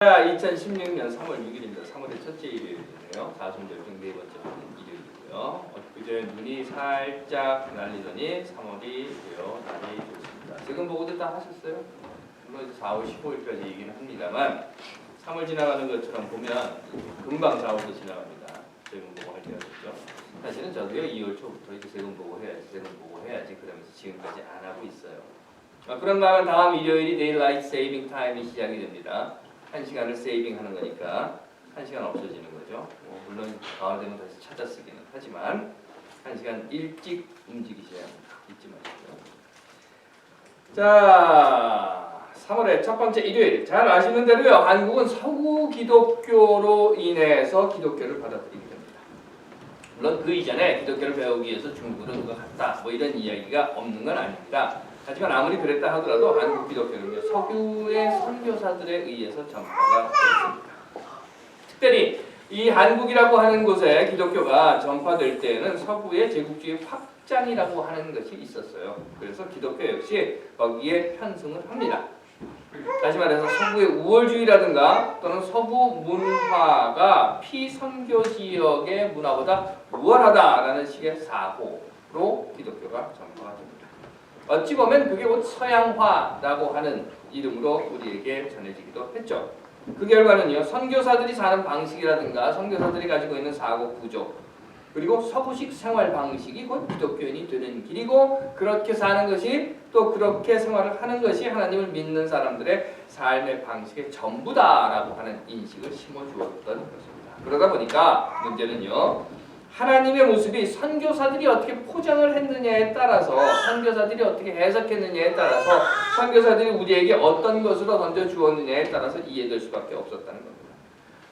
자, 2016년 3월 6일입니다. 3월의 첫째 일요일이네요. 다순절중 네 번째 일요일이고요. 그제 눈이 살짝 날리더니 3월이고요. 날이 좋습니다. 지금 보고도 다 하셨어요? 물론 4월 15일까지 얘기는 합니다만 3월 지나가는 것처럼 보면 금방 4월도 지나갑니다. 세금 보고 할 때가 됐죠. 사실은 저도요 2월 초부터 이제 세금 보고 해야지 그러면서 지금까지 안 하고 있어요. 그런가 하면 다음 일요일이 데일라이트 세이빙 타임이 시작이 됩니다. 1시간을 세이빙하는 거니까 1시간 없어지는 거죠. 물론 가을 되면 다시 찾아 쓰기는 하지만 1시간 일찍 움직이셔야 합니다. 잊지 마시고요. 자, 3월의 첫 번째 일요일. 잘 아시는 대로요. 한국은 서구 기독교로 인해서 기독교를 받아들이게 됩니다. 물론 그 이전에 기독교를 배우기 위해서 중국으로 누가 갔다 뭐 이런 이야기가 없는 건 아닙니다. 하지만 아무리 그랬다 하더라도 한국 기독교는요, 석유의 선교사들에 의해서 전파가 됐습니다. 특별히 이 한국이라고 하는 곳에 기독교가 전파될 때에는 서구의 제국주의 확장이라고 하는 것이 있었어요. 그래서 기독교 역시 거기에 편승을 합니다. 다시 말해서 서구의 우월주의라든가 또는 서구 문화가 피선교 지역의 문화보다 우월하다라는 식의 사고로 기독교가 전파가 됩니다. 어찌 보면 그게 곧 서양화라고 하는 이름으로 우리에게 전해지기도 했죠. 그 결과는요, 선교사들이 사는 방식이라든가 선교사들이 가지고 있는 사고 구조 그리고 서구식 생활 방식이 곧 기독교인이 되는 길이고 그렇게 사는 것이 또 그렇게 생활을 하는 것이 하나님을 믿는 사람들의 삶의 방식의 전부다라고 하는 인식을 심어주었던 것입니다. 그러다 보니까 문제는요, 하나님의 모습이 선교사들이 어떻게 포장을 했느냐에 따라서 선교사들이 어떻게 해석했느냐에 따라서 선교사들이 우리에게 어떤 것으로 던져주었느냐에 따라서 이해될 수밖에 없었다는 겁니다.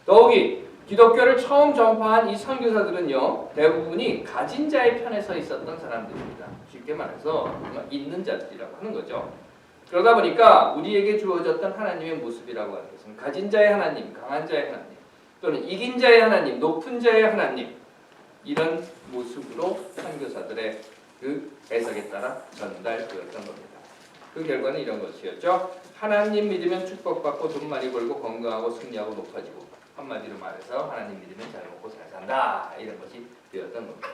더욱이 기독교를 처음 전파한 이 선교사들은요, 대부분이 가진 자의 편에 서 있었던 사람들입니다. 쉽게 말해서 있는 자들이라고 하는 거죠. 그러다 보니까 우리에게 주어졌던 하나님의 모습이라고 하는 것은 가진 자의 하나님, 강한 자의 하나님 또는 이긴 자의 하나님, 높은 자의 하나님 이런 모습으로 선교사들의 그 해석에 따라 전달되었던 겁니다. 그 결과는 이런 것이었죠. 하나님 믿으면 축복받고 돈 많이 벌고 건강하고 승리하고 높아지고 한마디로 말해서 하나님 믿으면 잘 먹고 잘 산다 이런 것이 되었던 겁니다.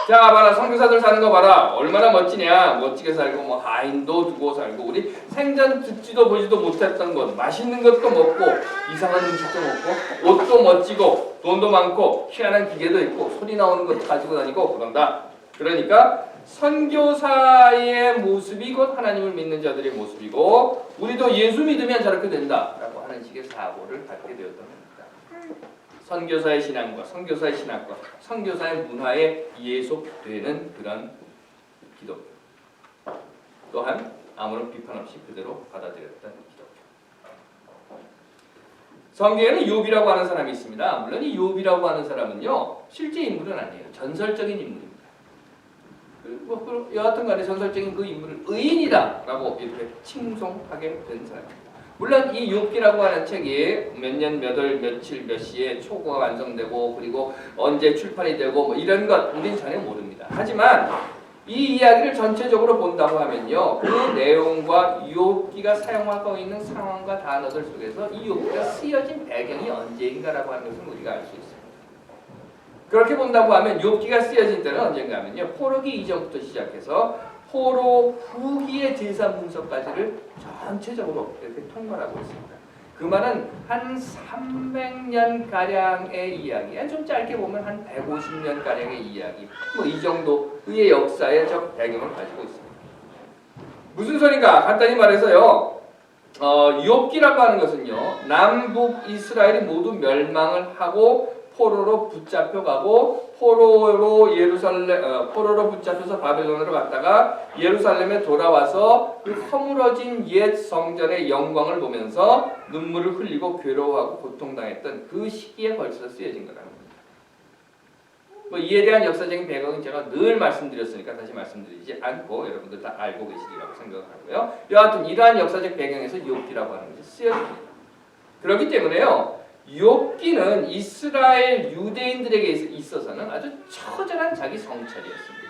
자, 봐라 선교사들 사는 거 봐라 얼마나 멋지냐 멋지게 살고 뭐 하인도 두고 살고 우리 생전 듣지도 보지도 못했던 것 맛있는 것도 먹고 이상한 음식도 먹고 옷도 멋지고 돈도 많고 희한한 기계도 있고 소리 나오는 것도 가지고 다니고 그런다. 그러니까 선교사의 모습이 곧 하나님을 믿는 자들의 모습이고 우리도 예수 믿으면 저렇게 된다라고 하는 식의 사고를 갖게 되었던 겁니다. 선교사의 신앙과 선교사의 신학과 선교사의 문화에 예속되는 그런 기독교 또한 아무런 비판 없이 그대로 받아들였던 기독교. 성경에는 욥이라고 하는 사람이 있습니다. 물론 이 욥이라고 하는 사람은요 실제 인물은 아니에요. 전설적인 인물입니다. 여하튼 간에 전설적인 그 인물을 의인이다라고 이렇게 칭송하게 된 사람입니다. 물론 이 욥기라고 하는 책이 몇 년, 몇 월, 며칠, 몇 시에 초고가 완성되고 그리고 언제 출판이 되고 뭐 이런 것 우리는 전혀 모릅니다. 하지만 이 이야기를 전체적으로 본다고 하면요, 그 내용과 욥기가 사용하고 있는 상황과 단어들 속에서 이 욥기가 쓰여진 배경이 언제인가라고 하는 것을 우리가 알 수 있습니다. 그렇게 본다고 하면 욥기가 쓰여진 때는 언젠가 하면요, 포로기 이전부터 시작해서 포로 후기의 제사 문서까지를 전체적으로 이렇게 통괄하고 있습니다. 그 말은 한 300년 가량의 이야기, 좀 짧게 보면 한 150년 가량의 이야기, 뭐 이 정도의 역사의 배경을 가지고 있습니다. 무슨 소린가? 간단히 말해서요, 욥기라고 하는 것은요, 남북 이스라엘이 모두 멸망을 하고 포로로 붙잡혀가고 포로로 붙잡혀서 바벨론으로 갔다가 예루살렘에 돌아와서 그 허물어진 옛 성전의 영광을 보면서 눈물을 흘리고 괴로워하고 고통당했던 그 시기에 걸쳐서 쓰여진 거라는 겁니다. 뭐 이에 대한 역사적인 배경은 제가 늘 말씀드렸으니까 다시 말씀드리지 않고 여러분들 다 알고 계시리라고 생각하고요. 여하튼 이러한 역사적 배경에서 욥기라고 하는 것이 쓰여집니다. 그렇기 때문에요, 욥기는 이스라엘 유대인들에게 있어서는 아주 처절한 자기 성찰이었습니다.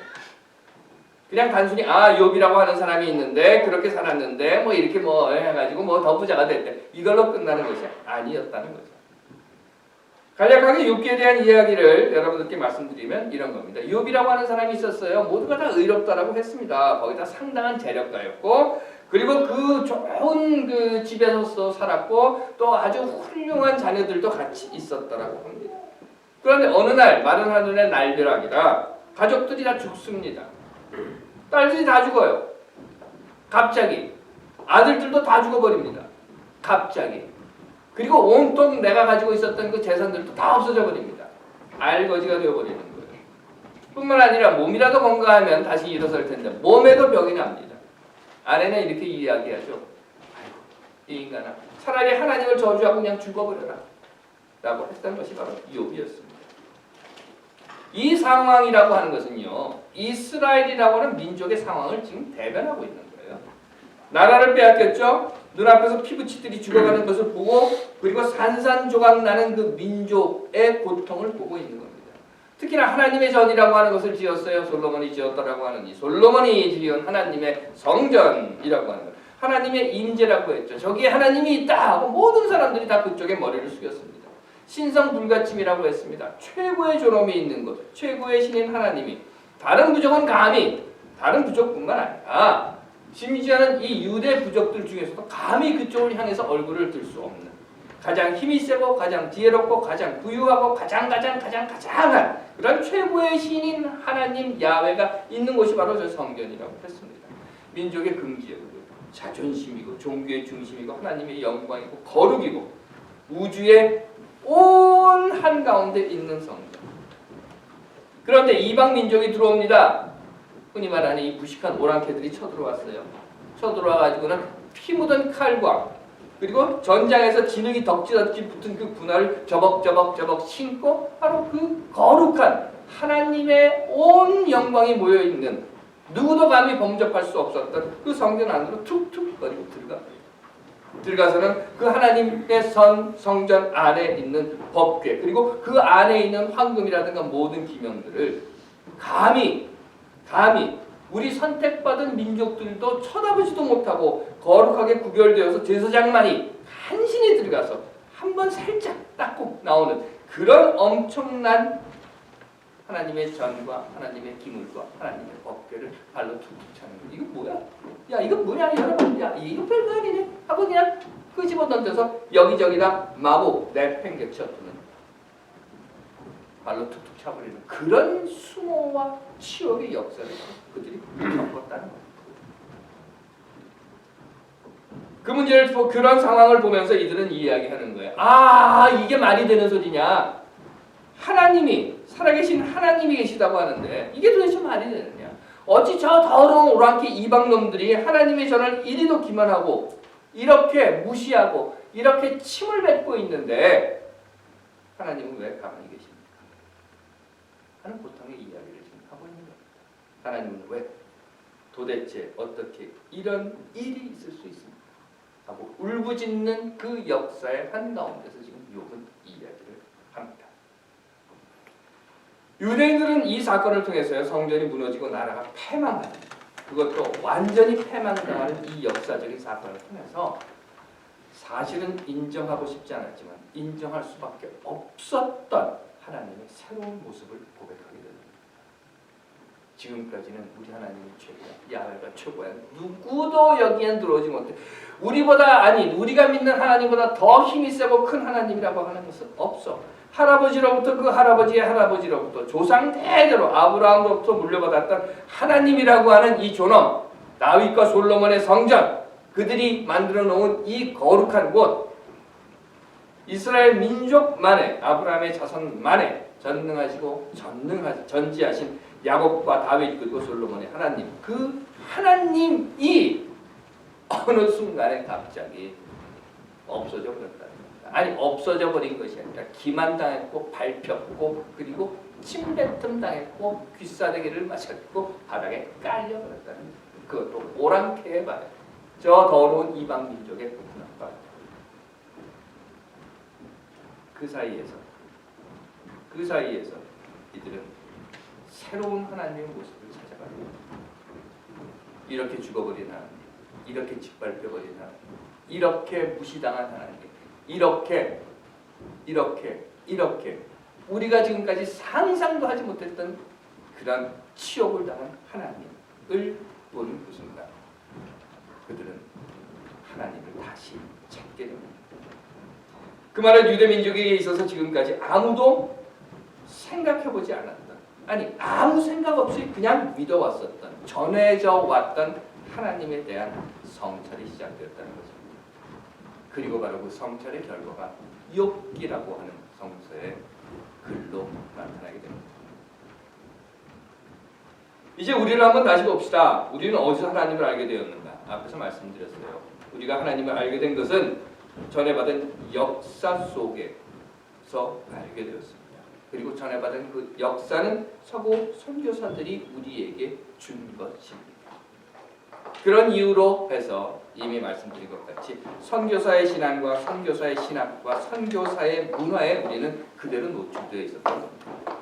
그냥 단순히 욥이라고 하는 사람이 있는데 그렇게 살았는데 뭐 이렇게 뭐 해가지고 뭐 더 부자가 됐대. 이걸로 끝나는 것이 아니었다는 거죠. 간략하게 욥기에 대한 이야기를 여러분들께 말씀드리면 이런 겁니다. 욥이라고 하는 사람이 있었어요. 모두가 다 의롭다라고 했습니다. 거기다 상당한 재력가였고, 그리고 그 좋은 그 집에서 살았고, 또 아주 훌륭한 자녀들도 같이 있었다라고 합니다. 그런데 어느 날 마른 하늘의 날벼락이라 가족들이 다 죽습니다. 딸들이 다 죽어요. 갑자기. 아들들도 다 죽어버립니다. 갑자기. 그리고 온통 내가 가지고 있었던 그 재산들도 다 없어져 버립니다. 알거지가 되어버리는 거예요. 뿐만 아니라 몸이라도 건강하면 다시 일어설 텐데 몸에도 병이 납니다. 아내는 이렇게 이야기하죠. 아이고, 이 인간아, 차라리 하나님을 저주하고 그냥 죽어버려라 라고 했던 것이 바로 욥이었습니다. 이 상황이라고 하는 것은요, 이스라엘이라고 하는 민족의 상황을 지금 대변하고 있는 거예요. 나라를 빼앗겼죠. 눈앞에서 피부치들이 죽어가는 것을 보고, 그리고 산산조각 나는 그 민족의 고통을 보고 있는 겁니다. 특히나 하나님의 전이라고 하는 것을 지었어요. 솔로몬이 지었다라고 하는 이 솔로몬이 지은 하나님의 성전이라고 하는 것, 하나님의 임재라고 했죠. 저기에 하나님이 있다 하고 모든 사람들이 다 그쪽에 머리를 숙였습니다. 신성불가침이라고 했습니다. 최고의 존엄이 있는 것, 최고의 신인 하나님이 다른 부족은 감히, 다른 부족뿐만 아니라 심지어는 이 유대 부족들 중에서도 감히 그쪽을 향해서 얼굴을 들 수 없는, 가장 힘이 세고 가장 지혜롭고 가장 부유하고 가장한 그런 최고의 신인 하나님 야훼가 있는 곳이 바로 저 성전이라고 했습니다. 민족의 긍지이고 자존심이고 종교의 중심이고 하나님의 영광이고 거룩이고 우주의 온 한가운데 있는 성전. 그런데 이방 민족이 들어옵니다. 흔히 말하는 이 무식한 오랑캐들이 쳐들어왔어요. 쳐들어와가지고는 피 묻은 칼과 그리고 전장에서 진흙이 덕지덕지 붙은 그 분화를 저벅저벅 신고 바로 그 거룩한 하나님의 온 영광이 모여있는, 누구도 감히 범접할 수 없었던 그 성전 안으로 툭툭거리고 들어가서는 그 하나님의 성전 안에 있는 법궤, 그리고 그 안에 있는 황금이라든가 모든 기명들을 감히 우리 선택받은 민족들도 쳐다보지도 못하고 거룩하게 구별되어서 제사장만이 간신히 들어가서 한번 살짝 닦고 나오는 그런 엄청난 하나님의 전과 하나님의 기물과 하나님의 법궤를 발로 툭툭 차는 거. 이거 뭐야? 야, 이거 뭐냐 여러분? 야, 이거 별거 아니네 하고 그냥 끄집어 던져서 여기저기다 마구 내팽개쳐두는, 발로 툭툭 차버리는 그런 수모와 치욕의 역사를 그들이 겪었다는 거예요. 그 문제를, 그런 상황을 보면서 이들은 이야기하는 거예요. 아, 이게 말이 되는 소리냐? 하나님이, 살아계신 하나님이 계시다고 하는데 이게 도대체 말이 되느냐? 어찌 저 더러운 오랑캐 이방놈들이 하나님의 전을 이리도 기만하고 이렇게 무시하고 이렇게 침을 뱉고 있는데 하나님은 왜 가만히 계십니까? 하는 고통의 이야기를 지금 하고 있는 겁니다. 하나님은 왜, 도대체 어떻게 이런 일이 있을 수 있습니까? 하고 울부짖는 그 역사의 한가운데서 지금 욥은 이야기를 합니다. 유대인들은 이 사건을 통해서요, 성전이 무너지고 나라가 패망하는, 그것도 완전히 패망당하는 이 역사적인 사건을 통해서 사실은 인정하고 싶지 않았지만 인정할 수밖에 없었던 하나님의 새로운 모습을 고백하게 됩니다. 지금까지는 우리 하나님이 최고야, 야훼가 최고야, 누구도 여기엔 들어오지 못해. 우리가 믿는 하나님보다 더 힘이 세고 큰 하나님이라고 하는 것은 없어. 할아버지로부터 그 할아버지의 할아버지로부터 조상 대대로 아브라함으로부터 물려받았던 하나님이라고 하는 이 존엄, 다윗과 솔로몬의 성전, 그들이 만들어 놓은 이 거룩한 곳, 이스라엘 민족만의, 아브라함의 자손만의 전능하시고 전지하신 야곱과 다윗 그리고 솔로몬의 하나님, 그 하나님이 어느 순간에 갑자기 없어져 버렸다는 겁니다. 아니, 없어져 버린 것이 아니라 기만당했고 밟혔고 그리고 침뱉음 당했고 귀싸대기를 맞았고 바닥에 깔려버렸다는 겁니다. 그것도 오랑캐에 반해 저 더러운 이방 민족의 군악과 그 사이에서 이들은 새로운 하나님의 모습을 찾아가고 이렇게 죽어버린 하나님, 이렇게 짓밟혀버린 하나님, 이렇게 무시당한 하나님, 이렇게 우리가 지금까지 상상도 하지 못했던 그런 치욕을 당한 하나님을 보는 그 순간 그들은 하나님을 다시 찾게 됩니다. 그 말은 유대 민족에게 있어서 지금까지 아무도 생각해보지 않았던, 아니 아무 생각 없이 그냥 믿어왔었던, 전해져 왔던 하나님에 대한 성찰이 시작되었다는 것입니다. 그리고 바로 그 성찰의 결과가 욥기라고 하는 성서의 글로 나타나게 됩니다. 이제 우리를 한번 다시 봅시다. 우리는 어디서 하나님을 알게 되었는가? 앞에서 말씀드렸어요. 우리가 하나님을 알게 된 것은 전해받은 역사 속에서 알게 되었습니다. 그리고 전해받은 그 역사는 서구 선교사들이 우리에게 준 것입니다. 그런 이유로 해서 이미 말씀드린 것 같이 선교사의 신앙과 선교사의 신학과 선교사의 문화에 우리는 그대로 노출되어 있었던 겁니다.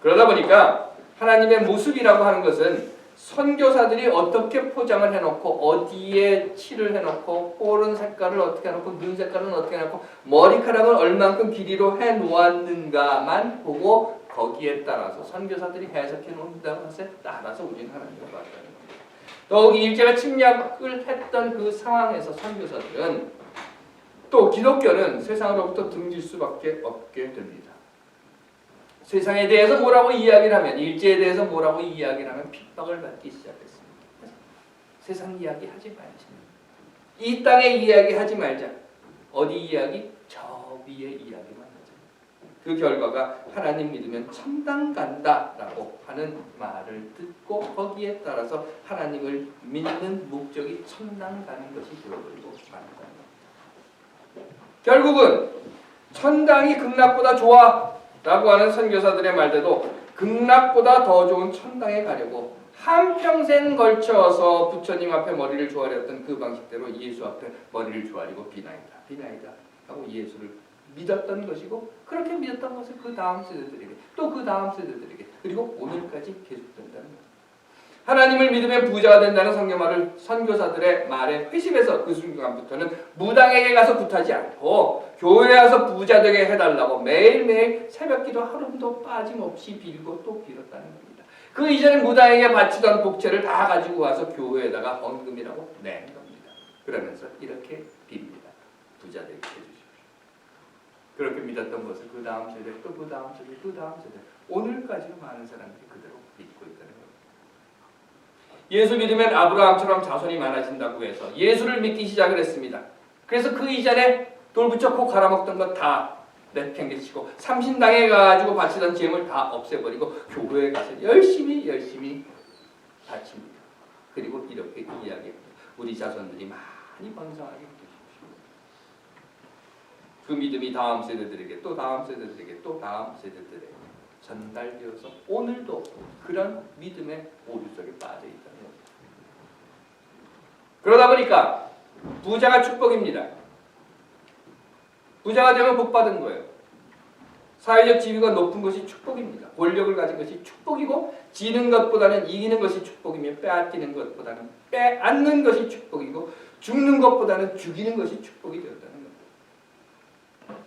그러다 보니까 하나님의 모습이라고 하는 것은 선교사들이 어떻게 포장을 해놓고 어디에 칠을 해놓고 뽀른 색깔을 어떻게 해놓고 눈 색깔은 어떻게 해놓고 머리카락을 얼만큼 길이로 해놓았는가만 보고 거기에 따라서 선교사들이 해석해 놓는다는 것에 따라서 우리는 하나님을 봤다는 겁니다. 더욱이 일제가 침략을 했던 그 상황에서 선교사들은 또 기독교는 세상으로부터 등질 수밖에 없게 됩니다. 세상에 대해서 뭐라고 이야기를 하면, 일제에 대해서 뭐라고 이야기를 하면 핍박을 받기 시작했습니다. 세상 이야기 하지 말자. 이 땅의 이야기 하지 말자. 어디 이야기? 저 위의 이야기만 하자. 그 결과가 하나님 믿으면 천당 간다라고 하는 말을 듣고 거기에 따라서 하나님을 믿는 목적이 천당 가는 것이 되어버리고 말다. 결국은 천당이 극락보다 좋아 라고 하는 선교사들의 말대로 극락보다 더 좋은 천당에 가려고 한평생 걸쳐서 부처님 앞에 머리를 조아렸던 그 방식대로 예수 앞에 머리를 조아리고 비나이다 하고 예수를 믿었던 것이고, 그렇게 믿었던 것을 그 다음 세대들에게 또 그 다음 세대들에게 그리고 오늘까지 계속된다는 것. 하나님을 믿으면 부자가 된다는 성경말을 선교사들의 말에 회심해서 그 순간부터는 무당에게 가서 굿하지 않고 교회에 와서 부자 되게 해달라고 매일매일 새벽기도 하루도 빠짐없이 빌고 또 빌었다는 겁니다. 그 이전에 무당에게 바치던 복채를 다 가지고 와서 교회에다가 헌금이라고 낸 겁니다. 그러면서 이렇게 빕니다. 부자 되게 해주십시오. 그렇게 믿었던 것을 그 다음 세대 또 그 다음 세대 그 다음 세대 오늘까지도 많은 사람들이 그대로 믿고 있다는 겁니다. 예수 믿으면 아브라함처럼 자손이 많아진다고 해서 예수를 믿기 시작을 했습니다. 그래서 그 이전에 돌부처 코 갈아먹던 것 다 내팽개치고 삼신당에 가지고 바치던 재물 다 없애버리고 교회에 가서 열심히 바칩니다. 그리고 이렇게 이야기합니다. 우리 자손들이 많이 번성하게 해주십시오. 그 믿음이 다음 세대들에게 또 다음 세대들에게 또 다음 세대들에게 전달되어서 오늘도 그런 믿음의 오류 속에 빠져 있다는 겁니다. 그러다 보니까 부자가 축복입니다. 부자가 되면 복 받은 거예요. 사회적 지위가 높은 것이 축복입니다. 권력을 가진 것이 축복이고, 지는 것보다는 이기는 것이 축복이며 빼앗기는 것보다는 빼앗는 것이 축복이고, 죽는 것보다는 죽이는 것이 축복이 되었다는 겁니다.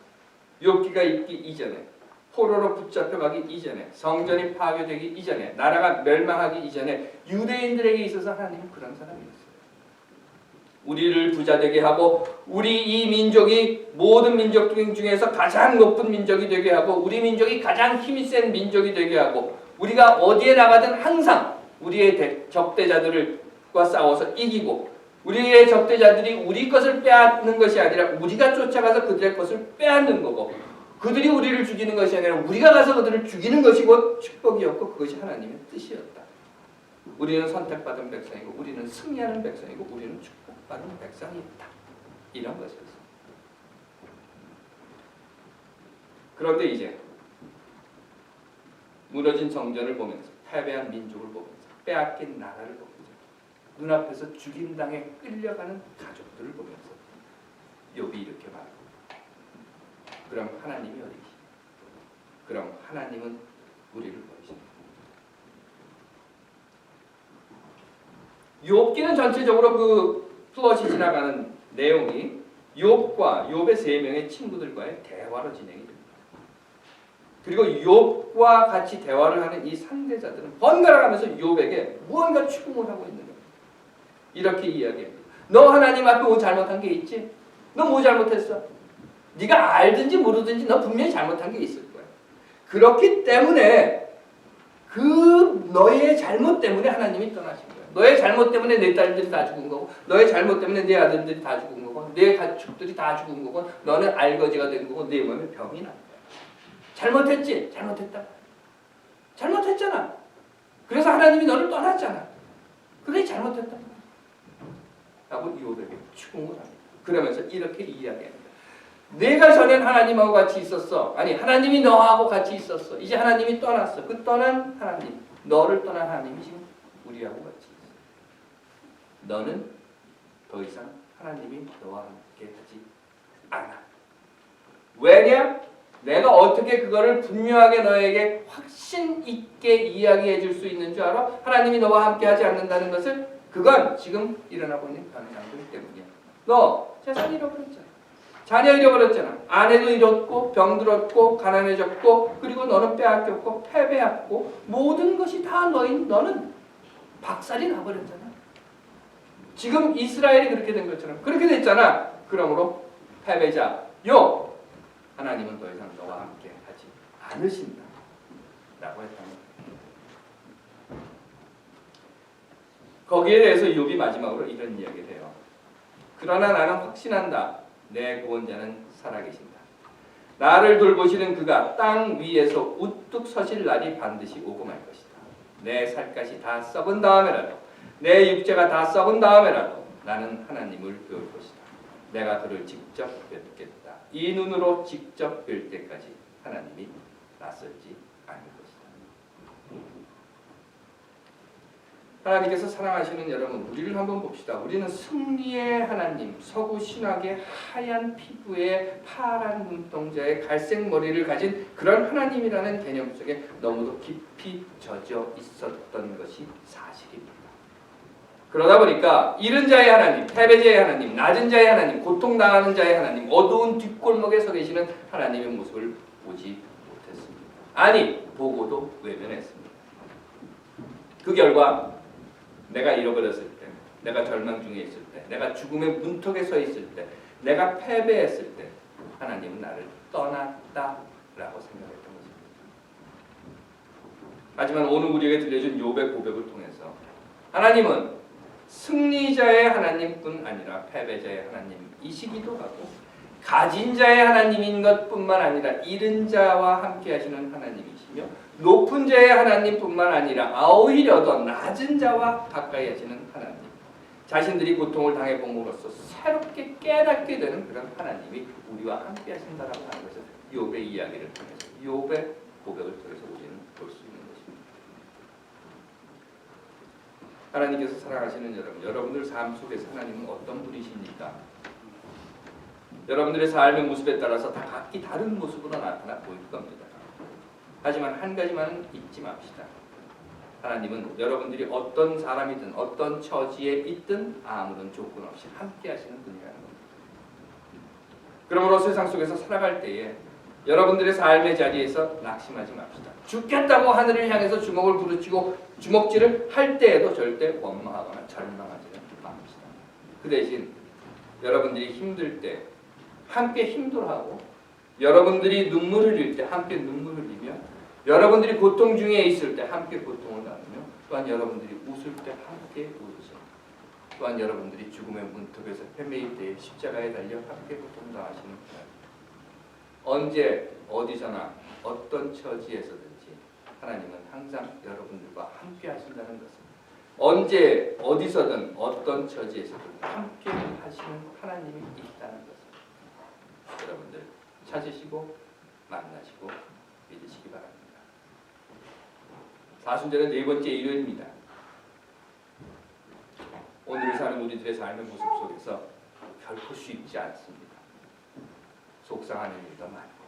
욥기가 있기 이전에, 포로로 붙잡혀가기 이전에, 성전이 파괴되기 이전에, 나라가 멸망하기 이전에 유대인들에게 있어서 하나님은 그런 사람이었어요. 우리를 부자되게 하고 우리 이 민족이 모든 민족 중에서 가장 높은 민족이 되게 하고 우리 민족이 가장 힘이 센 민족이 되게 하고 우리가 어디에 나가든 항상 우리의 적대자들과 싸워서 이기고 우리의 적대자들이 우리 것을 빼앗는 것이 아니라 우리가 쫓아가서 그들의 것을 빼앗는 거고 그들이 우리를 죽이는 것이 아니라 우리가 가서 그들을 죽이는 것이 곧 축복이었고 그것이 하나님의 뜻이었다. 우리는 선택받은 백성이고 우리는 승리하는 백성이고 우리는 축복받은 백성이었다. 이런 것이었습니다. 그런데 이제 무너진 성전을 보면서 패배한 민족을 보면서 빼앗긴 나라를 보면서 눈앞에서 죽임당해 끌려가는 가족들을 보면서 욥이 이렇게 말합니다. 그럼 하나님이 어디 계십니까? 그럼 하나님은 우리를 버리십니까? 욥기는 전체적으로 그 플롯이 지나가는 내용이 욥과 욥의 세 명의 친구들과의 대화로 진행이 됩니다. 그리고 욥과 같이 대화를 하는 이 상대자들은 번갈아 가면서 욥에게 무언가 추궁을 하고 있는 겁니다. 이렇게 이야기합니다. 너 하나님 앞에 뭐 잘못한 게 있지? 너 뭐 잘못했어? 네가 알든지 모르든지 너 분명히 잘못한 게 있을 거야. 그렇기 때문에 그 너의 잘못 때문에 하나님이 떠나신 거야. 너의 잘못 때문에 내 딸들이 다 죽은 거고, 너의 잘못 때문에 내 아들들이 다 죽은 거고, 내 가축들이 다 죽은 거고, 너는 알거지가 된 거고, 내 몸에 병이 난 거야. 잘못했지? 잘못했다. 잘못했잖아. 그래서 하나님이 너를 떠났잖아. 그래 잘못했다. 라고 욥에게 추궁을 합니다. 그러면서 이렇게 이야기합니다. 내가 전엔 하나님하고 같이 있었어. 아니 하나님이 너하고 같이 있었어. 이제 하나님이 떠났어. 그 떠난 하나님, 너를 떠난 하나님이 지금 우리하고 같이 있어. 너는 더 이상 하나님이 너와 함께 하지 않아. 왜냐? 내가 어떻게 그거를 분명하게 너에게 확신 있게 이야기해 줄 수 있는 줄 알아? 하나님이 너와 함께 하지 않는다는 것을, 그건 지금 일어나고 있는 현상들 때문이야. 너 재산 잃어버렸잖아. 자녀 잃어버렸잖아. 아내도 잃었고, 병들었고, 가난해졌고, 그리고 너는 빼앗겼고, 패배했고, 모든 것이 다 너는 박살이 나버렸잖아. 지금 이스라엘이 그렇게 된 것처럼 그렇게 됐잖아. 그러므로 패배자 욥, 하나님은 더 이상 너와 함께 하지 않으신다 라고 했다는 거예요. 거기에 대해서 욥이 마지막으로 이런 이야기를 해요. 그러나 나는 확신한다. 내 구원자는 살아계신다. 나를 돌보시는 그가 땅 위에서 우뚝 서실 날이 반드시 오고 말 것이다. 내 살갗이 다 썩은 다음에라도, 내 육체가 다 썩은 다음에라도 나는 하나님을 배울 것이다. 내가 그를 직접 뵙겠다. 이 눈으로 직접 뵐 때까지 하나님이 낯설지 않을 것이다. 하나님께서 사랑하시는 여러분, 우리를 한번 봅시다. 우리는 승리의 하나님, 서구 신학의 하얀 피부에 파란 눈동자에 갈색 머리를 가진 그런 하나님이라는 개념 속에 너무도 깊이 젖어 있었던 것이 사실입니다. 그러다 보니까 잃은 자의 하나님, 패배자의 하나님, 낮은 자의 하나님, 고통당하는 자의 하나님, 어두운 뒷골목에 서 계시는 하나님의 모습을 보지 못했습니다. 아니, 보고도 외면했습니다. 그 결과 내가 잃어버렸을 때, 내가 절망 중에 있을 때, 내가 죽음의 문턱에 서 있을 때, 내가 패배했을 때 하나님은 나를 떠났다라고 생각했던 것입니다. 하지만 오늘 우리에게 들려준 욥의 고백을 통해서 하나님은 승리자의 하나님뿐 아니라 패배자의 하나님이시기도 하고, 가진 자의 하나님인 것뿐만 아니라 잃은 자와 함께 하시는 하나님이시며, 높은 자의 하나님뿐만 아니라 오히려 더 낮은 자와 가까이 하시는 하나님, 자신들이 고통을 당해봄으로써 새롭게 깨닫게 되는 그런 하나님이 우리와 함께 하신다라고 하는 것을 욥의 이야기를 통해서, 욥의 고백을 통해서 우리는 볼 수 있는 것입니다. 하나님께서 사랑하시는 여러분, 여러분들 삶 속에서 하나님은 어떤 분이십니까? 여러분들의 삶의 모습에 따라서 다 각기 다른 모습으로 나타나 보일 겁니다. 하지만 한 가지만은 잊지 맙시다. 하나님은 여러분들이 어떤 사람이든 어떤 처지에 있든 아무런 조건 없이 함께 하시는 분이라는 겁니다. 그러므로 세상 속에서 살아갈 때에 여러분들의 삶의 자리에서 낙심하지 맙시다. 죽겠다고 하늘을 향해서 주먹을 부르치고 주먹질을 할 때에도 절대 원망하거나 절망하지는 맙시다. 그 대신 여러분들이 힘들 때 함께 힘들어하고, 여러분들이 눈물을 흘릴 때 함께 눈물을 흘리며, 여러분들이 고통 중에 있을 때 함께 고통을 나누며, 또한 여러분들이 웃을 때 함께 웃으시며, 또한 여러분들이 죽음의 문턱에서 헤매일 때 십자가에 달려 함께 고통당하시는 분, 언제 어디서나 어떤 처지에서든지 하나님은 항상 여러분들과 함께 하신다는 것을, 언제 어디서든 어떤 처지에서든 함께 하시는 하나님이 있다는 것을 여러분들 찾으시고 만나시고 믿으시기 바랍니다. 사순절의 네 번째 일요일입니다. 오늘 사는 우리들의 삶의 모습 속에서 결코 쉽지 않습니다. 속상하는 일도 많고,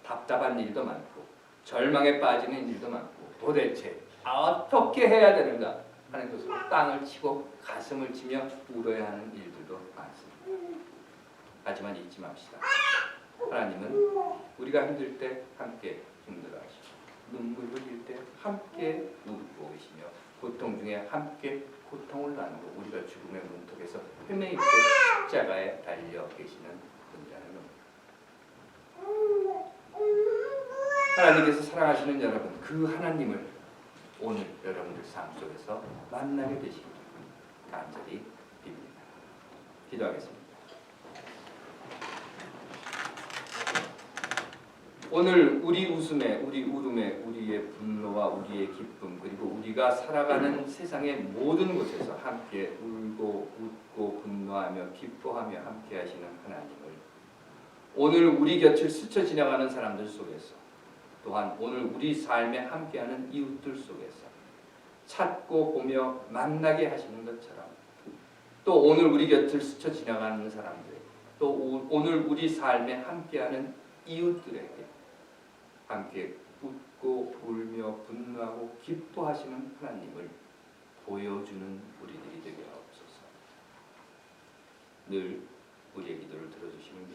답답한 일도 많고, 절망에 빠지는 일도 많고, 도대체 어떻게 해야 되는가? 하는 것으로 땅을 치고 가슴을 치며 울어야 하는 일들도 많습니다. 하지만 잊지 맙시다. 하나님은 우리가 힘들 때 함께 힘들어하시고 눈물 흘릴 때 함께 울고 계시며 고통 중에 함께 고통을 나누고 우리가 죽음의 문턱에서 횡령 있게 십자가에 달려 계시는 분이라는 겁니다. 하나님께서 사랑하시는 여러분, 그 하나님을 오늘 여러분들 삶 속에서 만나게 되시길 간절히 빕니다. 기도하겠습니다. 오늘 우리 웃음에, 우리 울음에, 우리의 분노와 우리의 기쁨, 그리고 우리가 살아가는 세상의 모든 곳에서 함께 울고 웃고 분노하며 기뻐하며 함께 하시는 하나님을 오늘 우리 곁을 스쳐 지나가는 사람들 속에서, 또한 오늘 우리 삶에 함께하는 이웃들 속에서 찾고 보며 만나게 하시는 것처럼, 또 오늘 우리 곁을 스쳐 지나가는 사람들, 또 오늘 우리 삶에 함께하는 이웃들에게 함께 웃고 울며 분노하고 기뻐하시는 하나님을 보여주는 우리들이 되게 하옵소서. 늘 우리의 기도를 들어주시는